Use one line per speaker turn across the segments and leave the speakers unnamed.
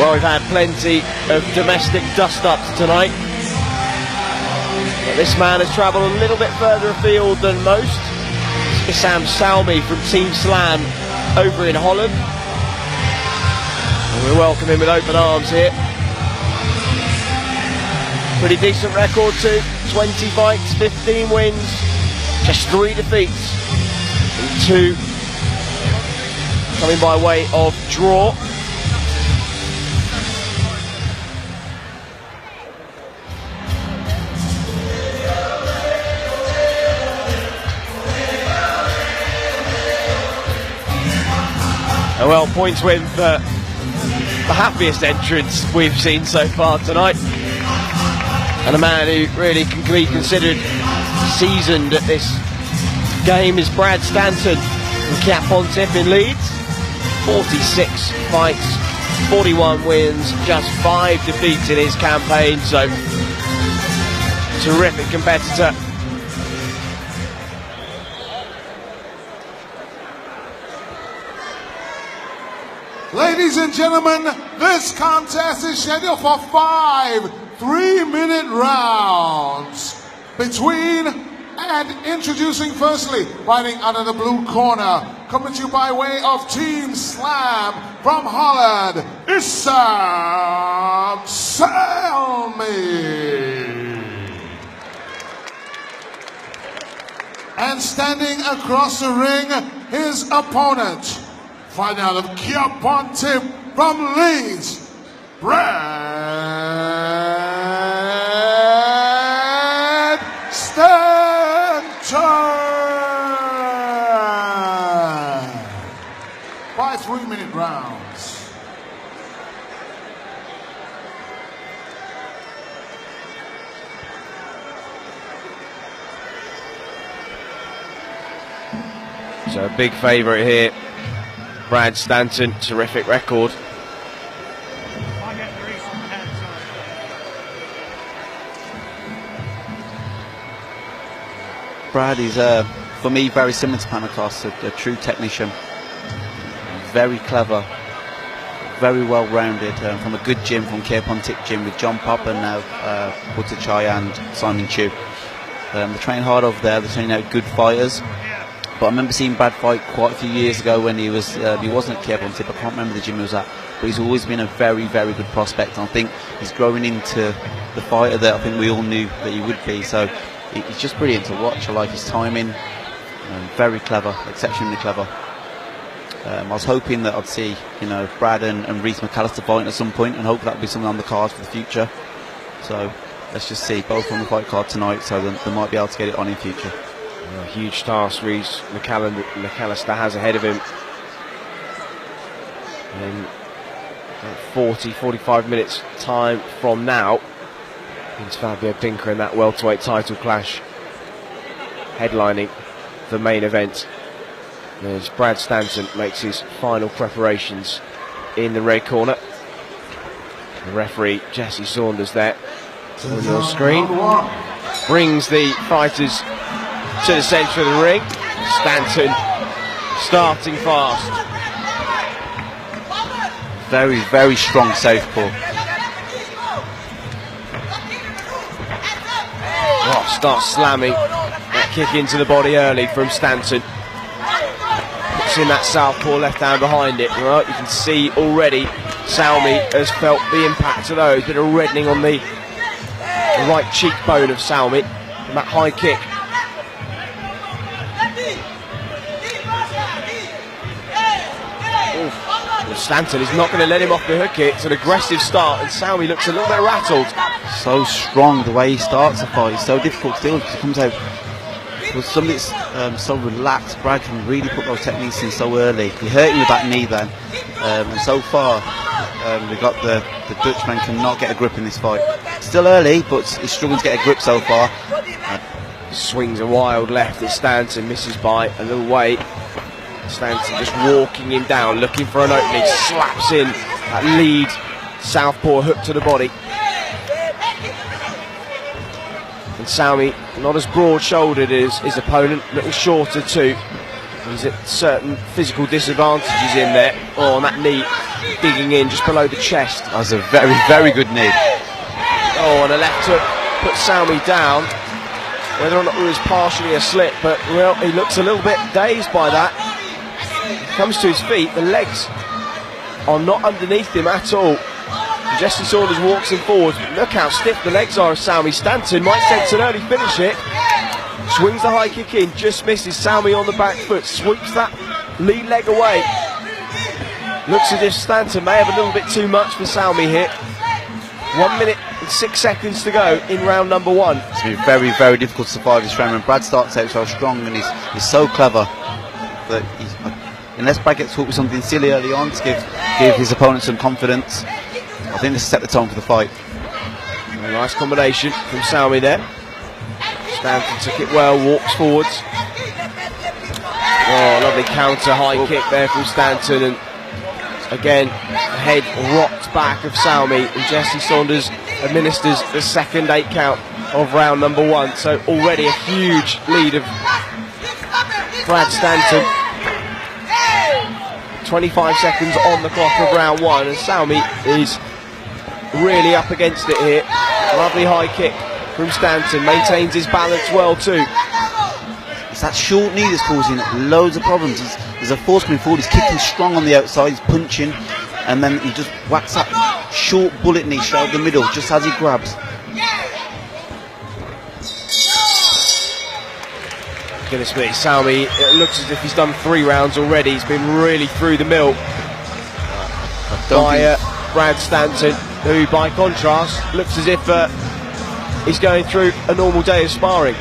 Well, we've had plenty of domestic dust-ups tonight. But this man has travelled a little bit further afield than most. Issam Salmi from Team Slam over in Holland. And we welcome him with open arms here. Pretty decent record too. 20 fights, 15 wins, just 3 defeats, and 2 coming by way of draw. Well, points win for the happiest entrance we've seen so far tonight, and a man who really can be considered seasoned at this game is Brad Stanton from Cape in Leeds. 46 fights, 41 wins, just 5 defeats in his campaign, so terrific competitor.
Ladies and gentlemen, this contest is scheduled for 5 3-minute rounds. Between and introducing firstly, fighting out of the blue corner, coming to you by way of Team Slam from Holland, Issam Salmi. And standing across the ring, his opponent, fighting out of Cape from Leeds, Brad Stanton. 5 3-minute rounds.
So a big favourite here, Brad Stanton, terrific record.
Brad is, for me, very similar to Panicos, a true technician. Very clever, very well-rounded, from a good gym, from Cape gym with John Pop and now Buttichai and Simon Chu. They train hard over there, they're turning out good fighters. But I remember seeing Brad fight quite a few years ago when he wasn't at Cape I can't remember the gym he was at. But he's always been a very, very good prospect. And I think he's growing into the fighter that I think we all knew that he would be. So he's just brilliant to watch. I like his timing. Very clever, exceptionally clever. I was hoping that I'd see, Brad and Reece McAllister fighting at some point, and hope that'll be something on the cards for the future. So let's just see, both on the fight card tonight, so they might be able to get it on in future.
A huge task Reece McAllister has ahead of him. In 40-45 minutes time from now, it's Fabio Pinker in that welterweight title clash, headlining the main event. As Brad Stanton makes his final preparations in the red corner. The referee Jesse Saunders there on your screen brings the fighters to the centre of the ring. Stanton starting fast.
Very, very strong southpaw.
Oh, starts slamming that kick into the body early from Stanton. Puts in that southpaw left hand behind it. Right, you can see already Salmi has felt the impact of those. Bit of reddening on the right cheekbone of Salmi from that high kick. Stanton is not going to let him off the hook. It's an aggressive start, and Salmi looks a little bit rattled.
So strong the way he starts a fight. It's so difficult to deal with because it comes out with something that's so relaxed. Brad can really put those techniques in so early. He hurt him with that knee then, and so far we got the Dutchman cannot get a grip in this fight. Still early, but he's struggling to get a grip so far.
Swings a wild left at Stanton, misses by a little way. Stanton just walking him down, looking for an opening, slaps in that lead southpaw hook to the body. And Salmi not as broad-shouldered as his opponent, a little shorter too. He's at certain physical disadvantages in there. Oh, and that knee digging in just below the chest.
That was a very, very good knee.
Oh, and a left hook put Salmi down. Whether or not it was partially a slip, but well, he looks a little bit dazed by that. He comes to his feet, the legs are not underneath him at all. Jesse Saunders walks him forward. Look how stiff the legs are of Salmi. Stanton might sense an early finish it. Swings the high kick in, just misses. Salmi on the back foot, sweeps that lead leg away. Looks as if Stanton may have a little bit too much for Salmi here. 1 minute and 6 seconds to go in round number 1.
It's been very, very difficult to survive this round. When Brad starts out so strong and he's so clever that unless Brad gets hooked with something silly early on to give his opponent some confidence, I think this set the tone for the fight.
A nice combination from Salmi there. Stanton took it well, walks forwards. Oh, lovely counter high kick there from Stanton, and again, head rocked back of Salmi, and Jesse Saunders administers the second 8 count of round number 1. So already a huge lead of Brad Stanton. 25 seconds on the clock of round 1, and Salmi is really up against it here. Lovely high kick from Stanton, maintains his balance well too.
It's that short knee that's causing loads of problems. There's a force coming forward, he's kicking strong on the outside, he's punching, and then he just whacks that short bullet knee straight up the middle just as he grabs.
Goodness me, Salmi, it looks as if he's done 3 rounds already. He's been really through the mill by Brad Stanton, who by contrast looks as if he's going through a normal day of sparring.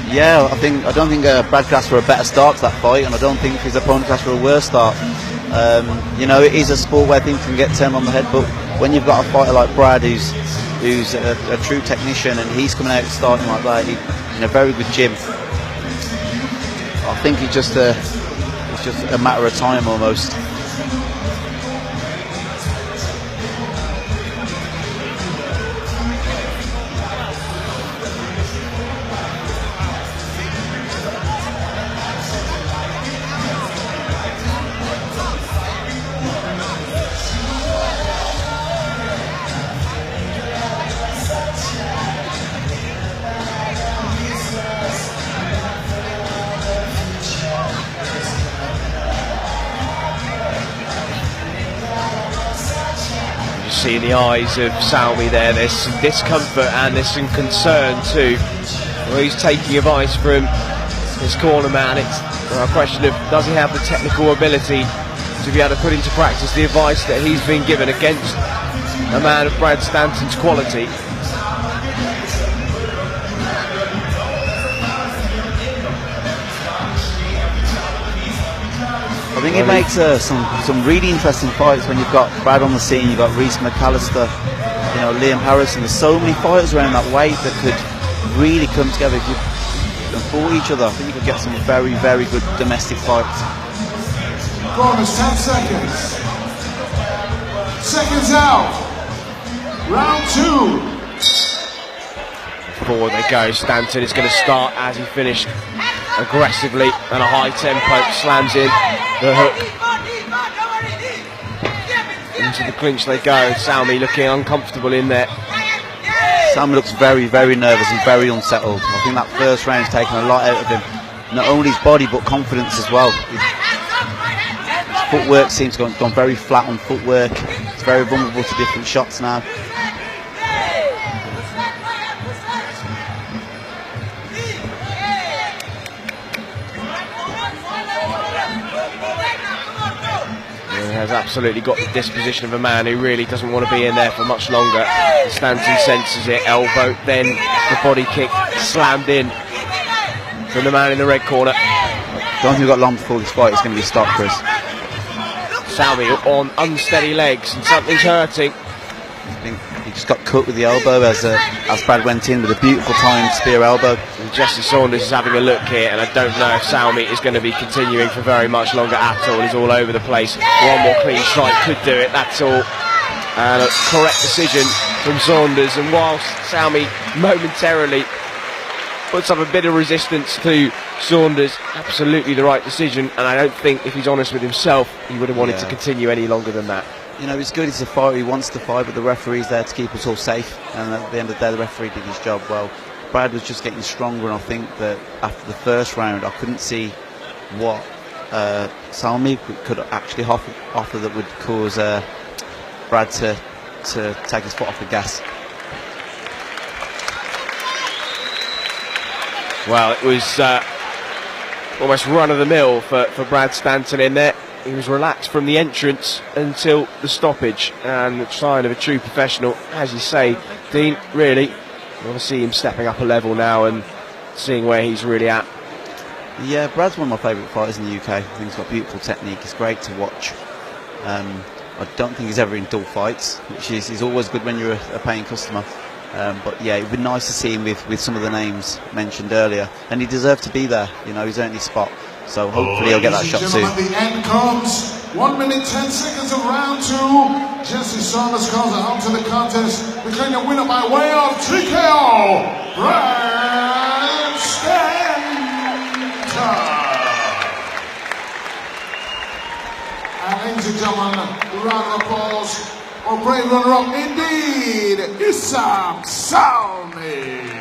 Yeah, I don't think Brad could ask for a better start to that fight, and I don't think his opponent could ask for a worse start. You know, it is a sport where things can get turned on the head, but when you've got a fighter like Brad who's a true technician, and he's coming out starting like that in a very good gym, I think it's just a matter of time almost.
See in the eyes of Salmi there, there's some discomfort and there's some concern too. Well, he's taking advice from his corner man. It's a question of does he have the technical ability to be able to put into practice the advice that he's been given against a man of Brad Stanton's quality.
I think it makes some really interesting fights when you've got Brad on the scene, you've got Reese McAllister, you know, Liam Harrison. There's so many fighters around that weight that could really come together if you fought each other. I think you could get some very, very good domestic fights.
Corners, 10 seconds. Seconds out. Round 2.
Forward they go. Stanton is going to start as he finished aggressively and a high tempo, slams in the hook. Into the clinch they go. Salmi looking uncomfortable in there.
Salmi looks very, very nervous and very unsettled. I think that first round's taken a lot out of him. Not only his body but confidence as well. His footwork seems to have gone very flat on footwork. He's very vulnerable to different shots now.
Has absolutely got the disposition of a man who really doesn't want to be in there for much longer. Stanton senses it, elbow, then the body kick slammed in from the man in the red corner.
Don't think we've got long before this fight is going to be stopped, Chris.
Salmi on unsteady legs and something's hurting.
I think he just got cut with the elbow as Brad went in with a beautiful timed spear elbow.
And Jesse Saunders is having a look here, and I don't know if Salmi is going to be continuing for very much longer at all. He's all over the place. One more clean strike could do it, that's all. And a correct decision from Saunders, and whilst Salmi momentarily puts up a bit of resistance to Saunders. Absolutely the right decision, and I don't think, if he's honest with himself, he would have wanted to continue any longer than that.
You know, he's good, he's a fighter, he wants to fight, but the referee's there to keep us all safe, and at the end of the day the referee did his job well. Brad was just getting stronger, and I think that after the first round I couldn't see what Salmi could actually offer that would cause Brad to take his foot off the gas.
Well, it was almost run-of-the-mill for Brad Stanton in there. He was relaxed from the entrance until the stoppage, and the sign of a true professional. As you say, Dean, really, you want to see him stepping up a level now and seeing where he's really at.
Yeah, Brad's one of my favourite fighters in the UK. I think he's got beautiful technique, it's great to watch. I don't think he's ever in dull fights, which is always good when you're a paying customer. But yeah, it would be nice to see him with some of the names mentioned earlier, and he deserved to be there. You know, he's earned his spot, so hopefully he'll get that shot soon.
The end comes 1 minute 10 seconds of round 2. Jesse Saunders calls it out to the contest, declaring the winner by way of TKO, Brad Stanton. And ladies and gentlemen, round of applause for brave runner-up indeed, Issam Salmi.